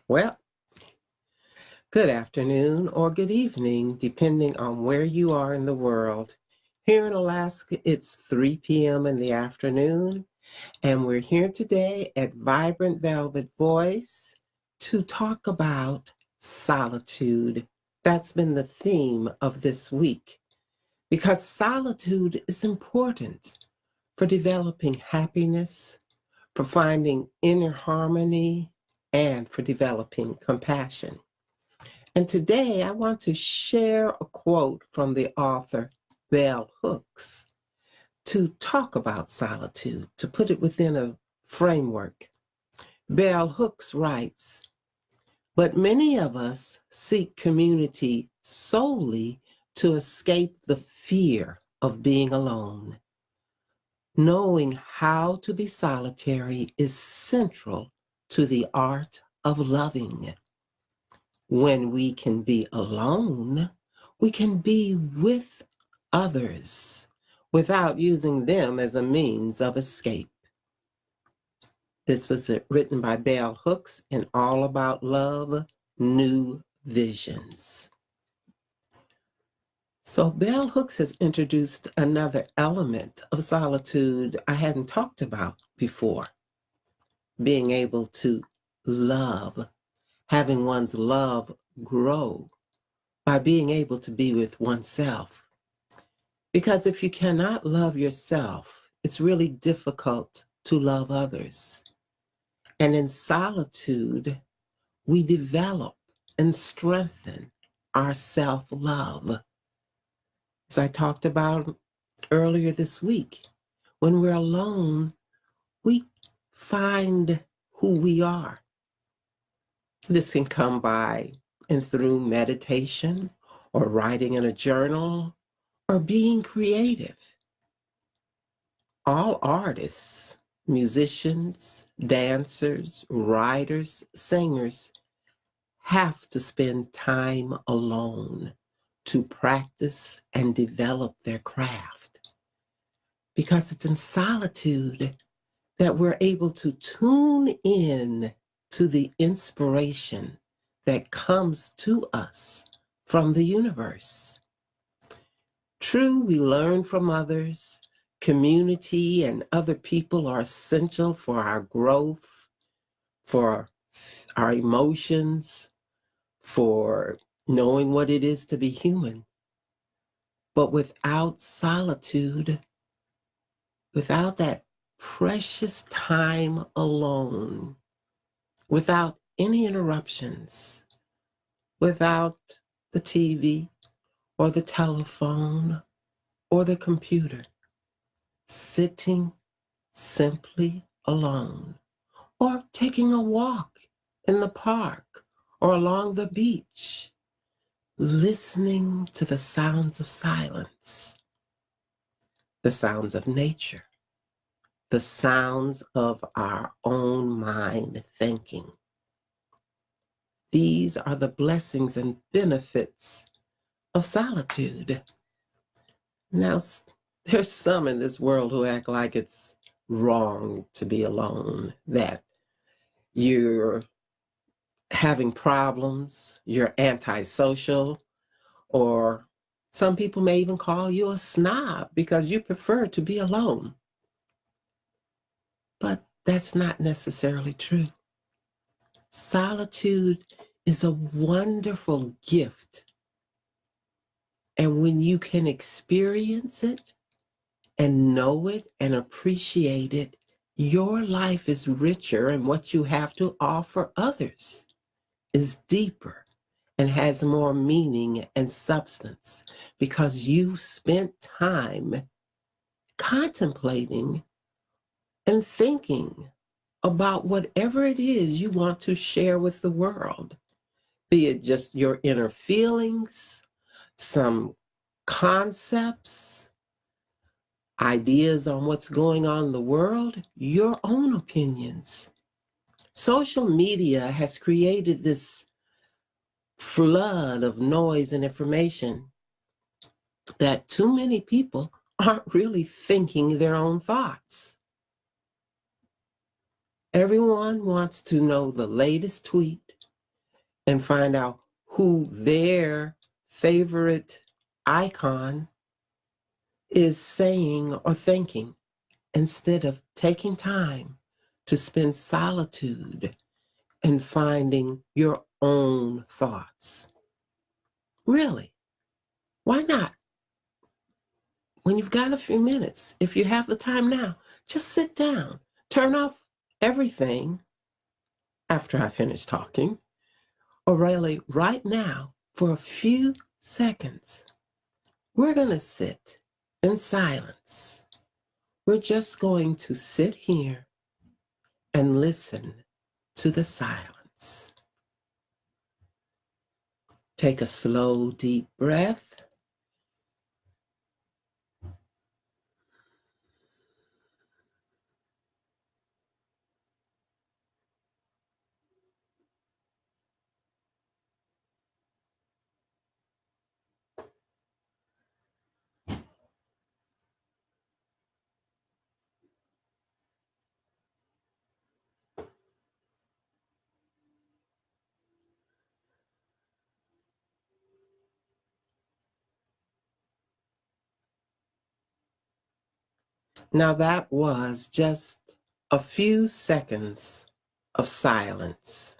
Well, good afternoon or good evening, depending on where you are in the world. Here in Alaska, it's 3 p.m. in the afternoon, and we're here today at Vibrant Velvet Voice to talk about solitude. That's been the theme of this week, because solitude is important for developing happiness, for finding inner harmony, and for developing compassion. And today I want to share a quote from the author Bell Hooks to talk about solitude, to put it within a framework. Bell Hooks writes, "But many of us seek community solely to escape the fear of being alone. Knowing how to be solitary is central to the art of loving. When we can be alone, we can be with others without using them as a means of escape." This was written by Bell Hooks in All About Love, New Visions. So Bell Hooks has introduced another element of solitude I hadn't talked about before. Being able to love, having one's love grow by being able to be with oneself. Because if you cannot love yourself, it's really difficult to love others. And in solitude, we develop and strengthen our self-love. As I talked about earlier this week, when we're alone, we find who we are. This can come by and through meditation or writing in a journal or being creative. All artists, musicians, dancers, writers, singers have to spend time alone to practice and develop their craft. Because it's in solitude that we're able to tune in to the inspiration that comes to us from the universe. True, we learn from others. Community and other people are essential for our growth, for our emotions, for knowing what it is to be human. But without solitude, without that precious time alone, without any interruptions, without the TV or the telephone or the computer, sitting simply alone, or taking a walk in the park or along the beach, listening to the sounds of silence, the sounds of nature, the sounds of our own mind thinking. These are the blessings and benefits of solitude. Now, there's some in this world who act like it's wrong to be alone, that you're having problems, you're antisocial, or some people may even call you a snob because you prefer to be alone. But that's not necessarily true. Solitude is a wonderful gift. And when you can experience it and know it and appreciate it, your life is richer, and what you have to offer others is deeper and has more meaning and substance, because you spent time contemplating and thinking about whatever it is you want to share with the world, be it just your inner feelings, some concepts, ideas on what's going on in the world, your own opinions. Social media has created this flood of noise and information that too many people aren't really thinking their own thoughts. Everyone wants to know the latest tweet, and find out who their favorite icon is saying or thinking, instead of taking time to spend solitude and finding your own thoughts. Really, why not? When you've got a few minutes, if you have the time now, just sit down, turn off everything after I finish talking, or really right now for a few seconds. We're going to sit in silence. We're just going to sit here and listen to the silence. Take a slow, deep breath. Now that was just a few seconds of silence.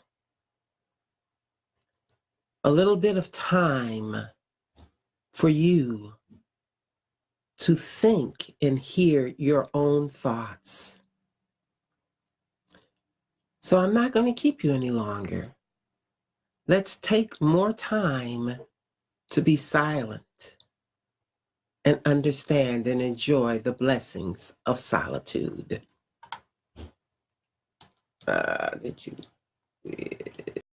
A little bit of time for you to think and hear your own thoughts. So I'm not going to keep you any longer. Let's take more time to be silent and understand and enjoy the blessings of solitude. Did you